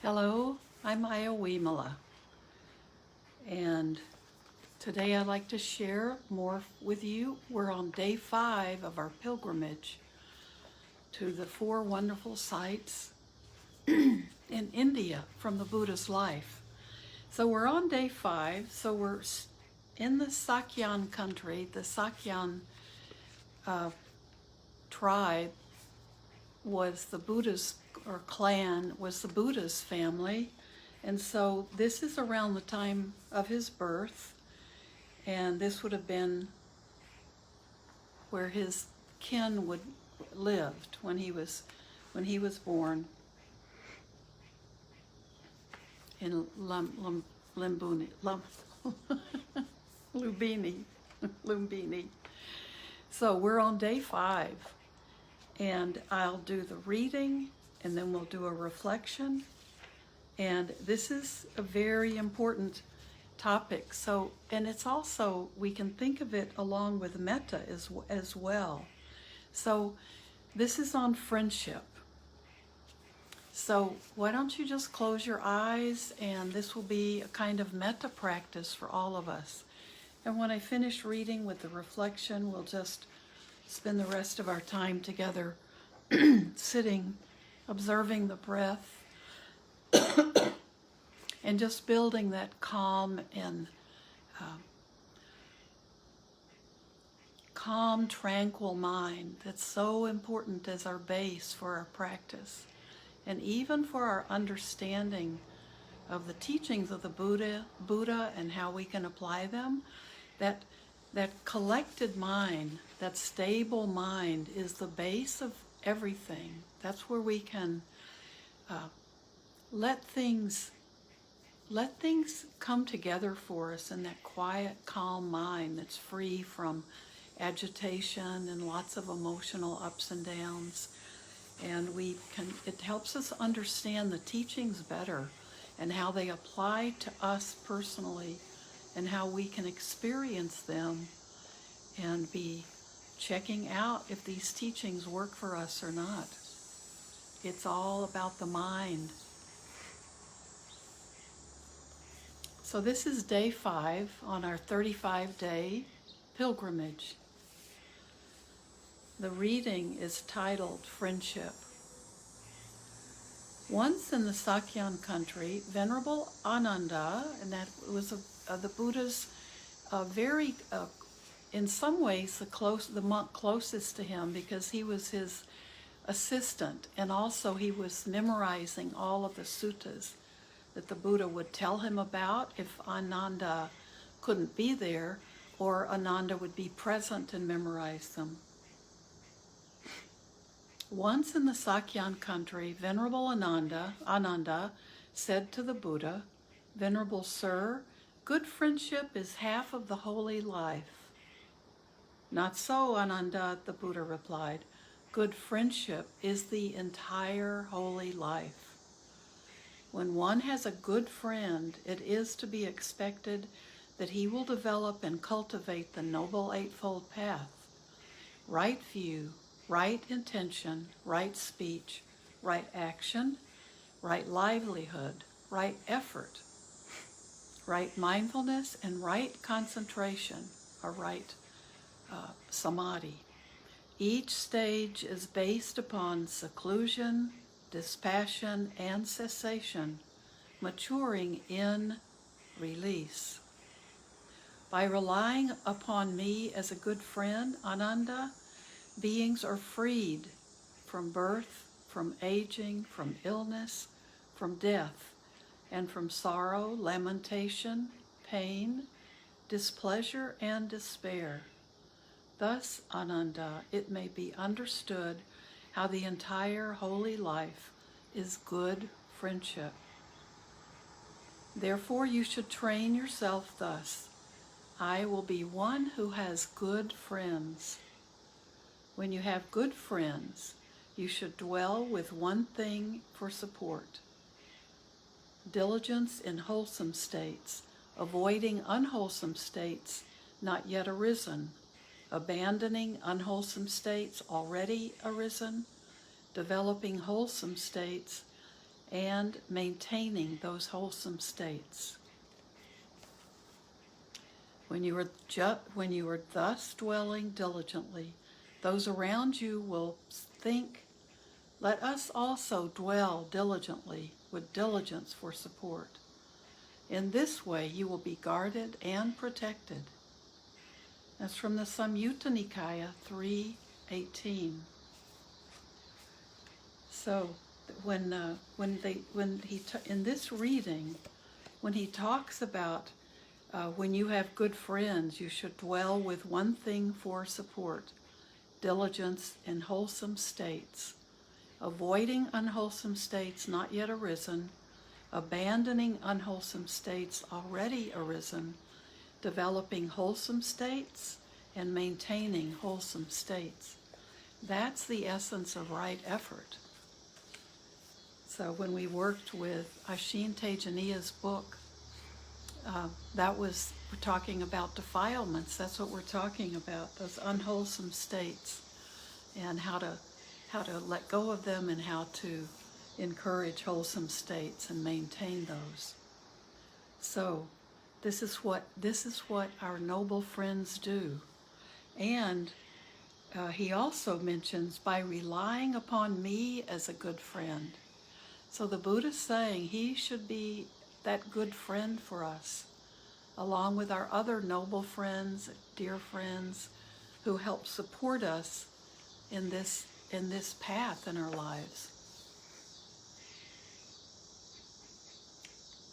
Hello, I'm Ayya Vimala, and today I'd like to share more with you. We're on day 5 of our pilgrimage to the 4 wonderful sites in India from the Buddha's life. So we're on day 5, so we're in the Sakyan country. The Sakyan tribe was the Buddha's, or clan was the Buddha's family. And so this is around the time of his birth, and this would have been where his kin would lived when he was born in Lumbini. So we're on day 5, and I'll do the reading, and then we'll do a reflection. And this is a very important topic. So, and it's also, we can think of it along with metta as well. So this is on friendship. So why don't you just close your eyes, and this will be a kind of metta practice for all of us. And when I finish reading with the reflection, we'll just spend the rest of our time together sitting, observing the breath, and just building that calm and calm, tranquil mind that's so important as our base for our practice, and even for our understanding of the teachings of the Buddha and how we can apply them. That collected mind, that stable mind, is the base of everything. That's where we can let things come together for us in that quiet, calm mind that's free from agitation and lots of emotional ups and downs. And it helps us understand the teachings better and how they apply to us personally, and how we can experience them and be checking out if these teachings work for us or not. It's all about the mind. So this is day 5 on our 35-day pilgrimage. The reading is titled Friendship. Once in the Sakyan country, Venerable Ananda, and that was the Buddha's very, in some ways, the monk closest to him, because he was his assistant, and also he was memorizing all of the suttas that the Buddha would tell him about if Ananda couldn't be there, or Ananda would be present and memorize them. Once in the Sakyan country, Venerable Ananda said to the Buddha, "Venerable Sir, good friendship is half of the holy life." "Not so, Ananda," the Buddha replied. "Good friendship is the entire holy life. When one has a good friend, it is to be expected that he will develop and cultivate the Noble Eightfold Path: right view, right intention, right speech, right action, right livelihood, right effort, right mindfulness, and right concentration, or right samadhi. Each stage is based upon seclusion, dispassion, and cessation, maturing in release. By relying upon me as a good friend, Ananda, beings are freed from birth, from aging, from illness, from death, and from sorrow, lamentation, pain, displeasure, and despair. Thus, Ananda, it may be understood how the entire holy life is good friendship. Therefore, you should train yourself thus: I will be one who has good friends. When you have good friends, you should dwell with one thing for support: diligence in wholesome states, avoiding unwholesome states not yet arisen, abandoning unwholesome states already arisen, developing wholesome states, and maintaining those wholesome states. When you are thus dwelling diligently, those around you will think, let us also dwell diligently with diligence for support. In this way you will be guarded and protected. That's from the Samyutta Nikaya 3:18. So in this reading, when he talks about when you have good friends, you should dwell with one thing for support, diligence in wholesome states, avoiding unwholesome states not yet arisen, abandoning unwholesome states already arisen, developing wholesome states, and maintaining wholesome states. That's the essence of right effort. So when we worked with Ashin Tejaniya's book, we're talking about defilements. That's what we're talking about, those unwholesome states, and how to let go of them and how to encourage wholesome states and maintain those. So this is what our noble friends do. And he also mentions, by relying upon me as a good friend. So the Buddha's saying he should be that good friend for us, along with our other noble friends, dear friends, who help support us in this path in our lives.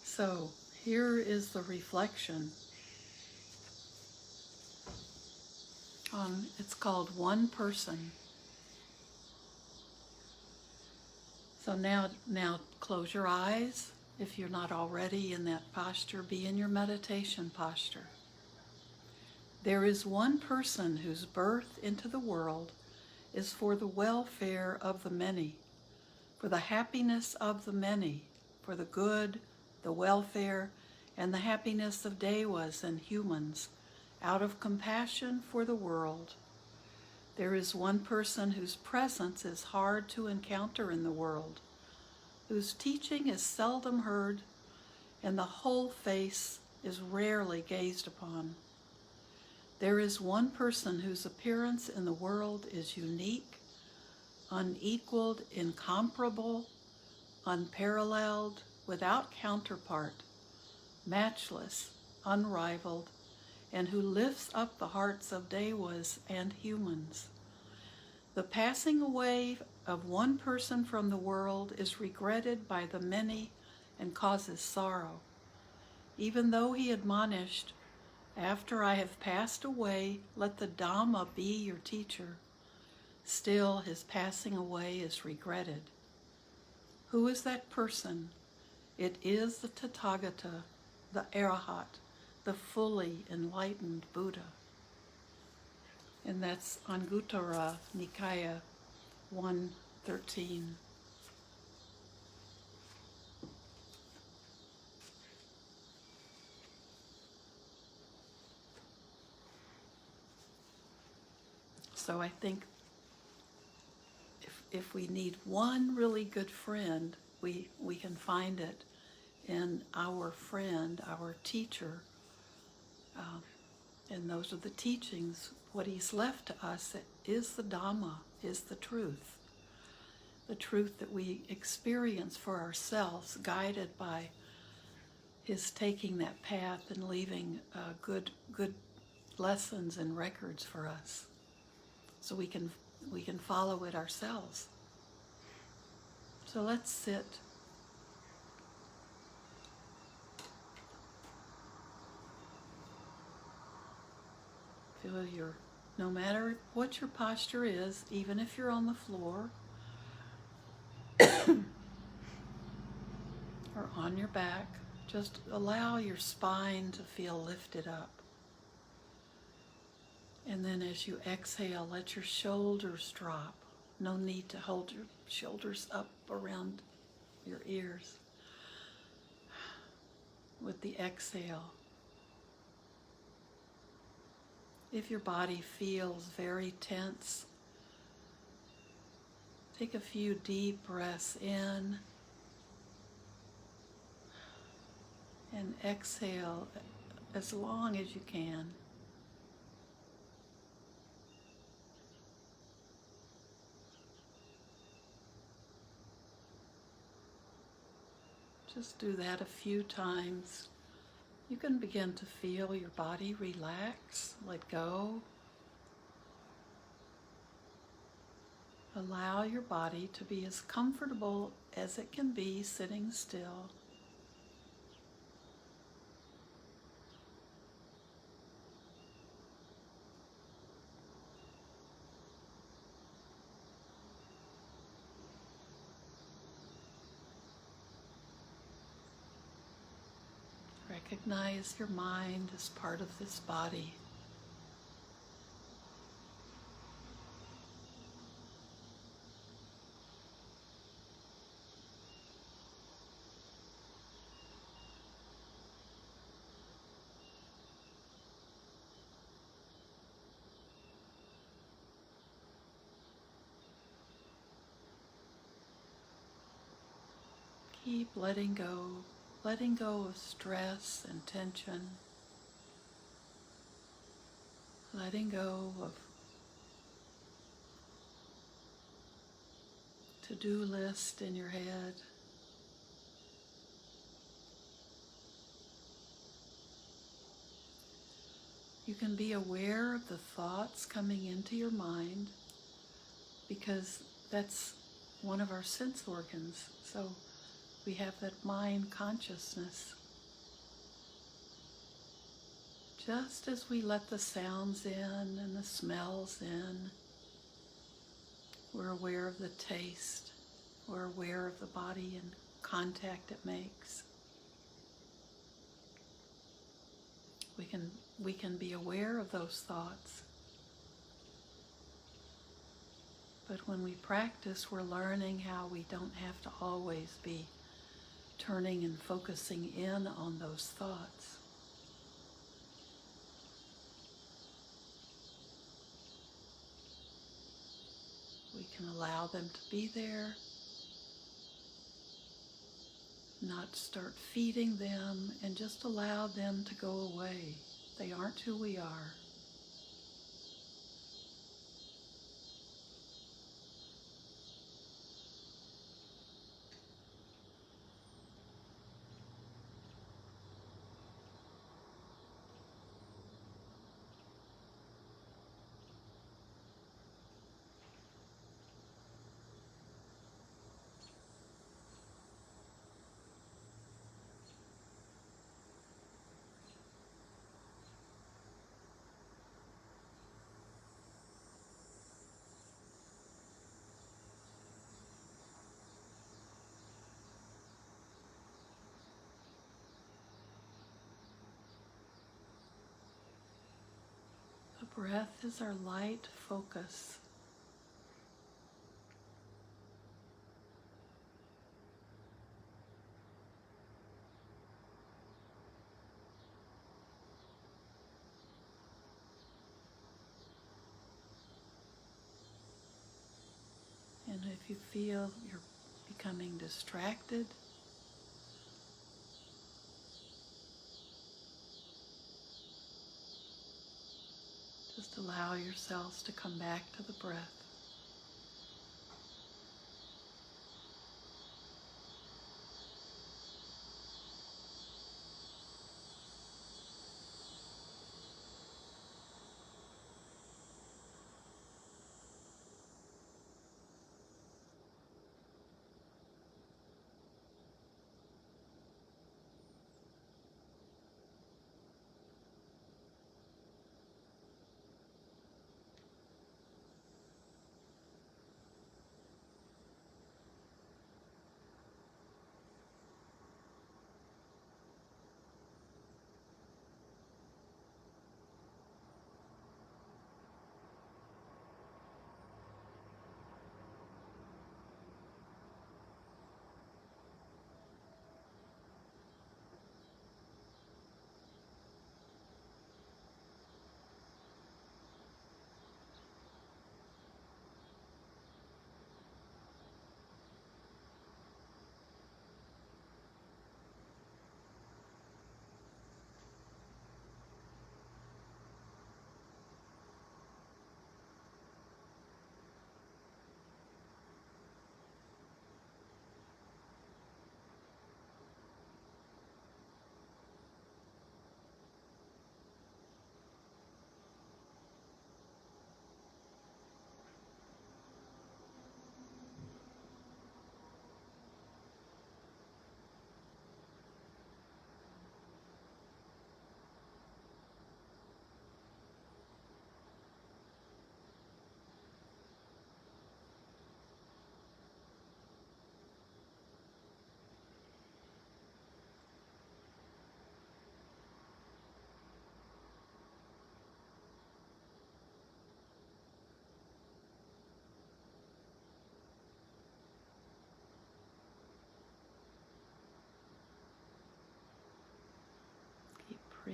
So here is the reflection on, it's called One Person. So now close your eyes. If you're not already in that posture, be in your meditation posture. There is one person whose birth into the world is for the welfare of the many, for the happiness of the many, for the good, the welfare, and the happiness of devas and humans, out of compassion for the world. There is one person whose presence is hard to encounter in the world, whose teaching is seldom heard, and the whole face is rarely gazed upon. There is one person whose appearance in the world is unique, unequaled, incomparable, unparalleled, without counterpart, matchless, unrivaled, and who lifts up the hearts of devas and humans. The passing away of one person from the world is regretted by the many and causes sorrow. Even though he admonished, after I have passed away, let the Dhamma be your teacher, still his passing away is regretted. Who is that person? It is the Tathagata, the Arahat, the fully enlightened Buddha. And that's Anguttara Nikaya 1:13. So I think if we need one really good friend, we can find it in our friend, our teacher. And those are the teachings. What he's left to us is the Dhamma, is the truth that we experience for ourselves, guided by his taking that path and leaving good lessons and records for us, so we can follow it ourselves. So let's sit. Feel no matter what your posture is, even if you're on the floor or on your back, just allow your spine to feel lifted up. And then as you exhale, let your shoulders drop. No need to hold your shoulders up around your ears. With the exhale, if your body feels very tense, take a few deep breaths in and exhale as long as you can. Just do that a few times. You can begin to feel your body relax, let go. Allow your body to be as comfortable as it can be sitting still. Recognize your mind as part of this body. Keep letting go of stress and tension, letting go of to-do list in your head. You can be aware of the thoughts coming into your mind because that's one of our sense organs. So we have that mind consciousness. Just as we let the sounds in and the smells in, we're aware of the taste, we're aware of the body and contact it makes. We can be aware of those thoughts. But when we practice, we're learning how we don't have to always be turning and focusing in on those thoughts. We can allow them to be there, not start feeding them, and just allow them to go away. They aren't who we are. The breath is our light focus. And if you feel you're becoming distracted, just allow yourselves to come back to the breath.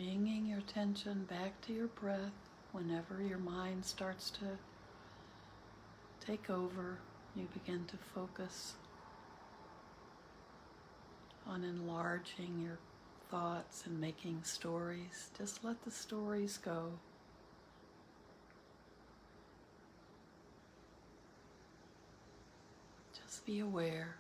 Bringing your attention back to your breath whenever your mind starts to take over, you begin to focus on enlarging your thoughts and making stories. Just let the stories go. Just be aware.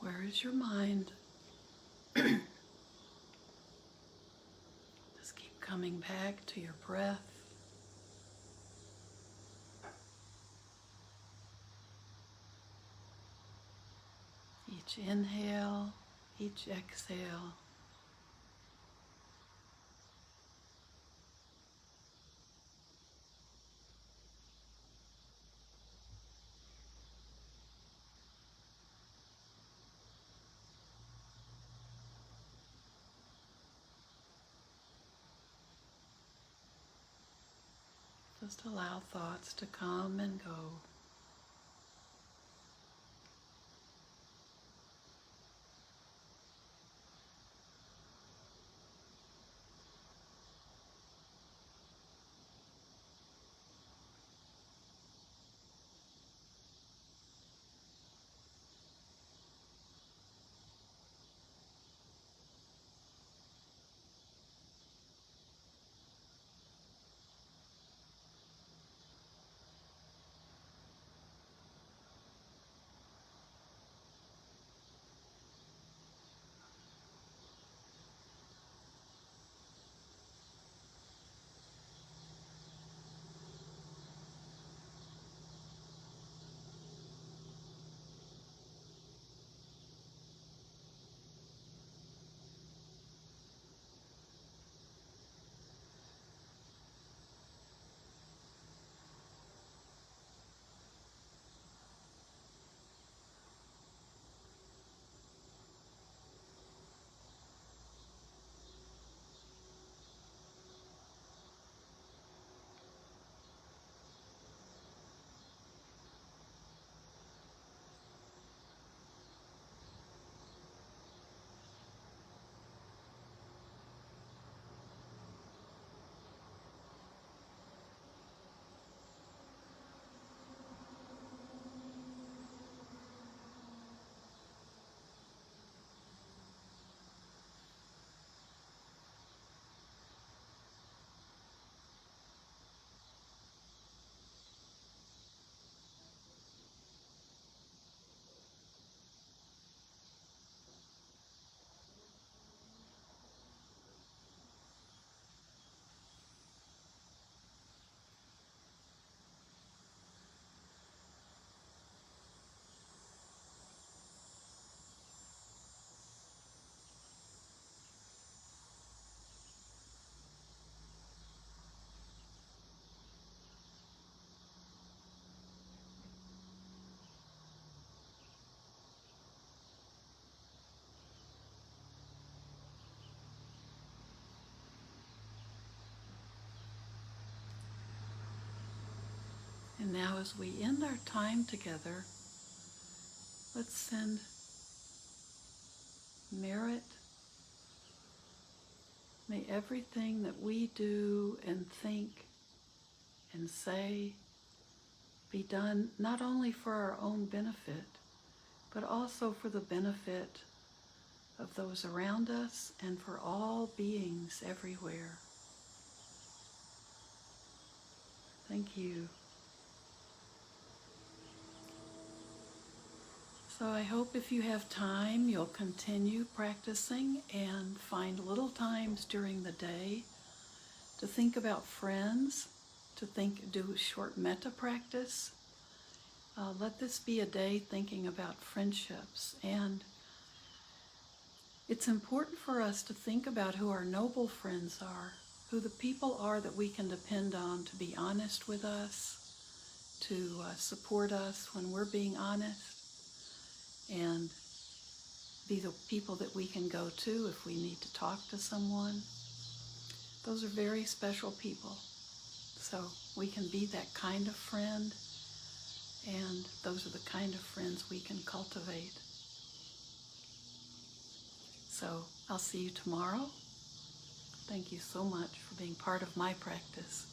Where is your mind? Just keep coming back to your breath. Each inhale, each exhale. Just allow thoughts to come and go. And now as we end our time together, let's send merit. May everything that we do and think and say be done not only for our own benefit, but also for the benefit of those around us and for all beings everywhere. Thank you. So I hope if you have time, you'll continue practicing and find little times during the day to think about friends, do short metta practice. Let this be a day thinking about friendships. And it's important for us to think about who our noble friends are, who the people are that we can depend on to be honest with us, to support us when we're being honest, and be the people that we can go to if we need to talk to someone. Those are very special people. So we can be that kind of friend, and those are the kind of friends we can cultivate. So I'll see you tomorrow. Thank you so much for being part of my practice.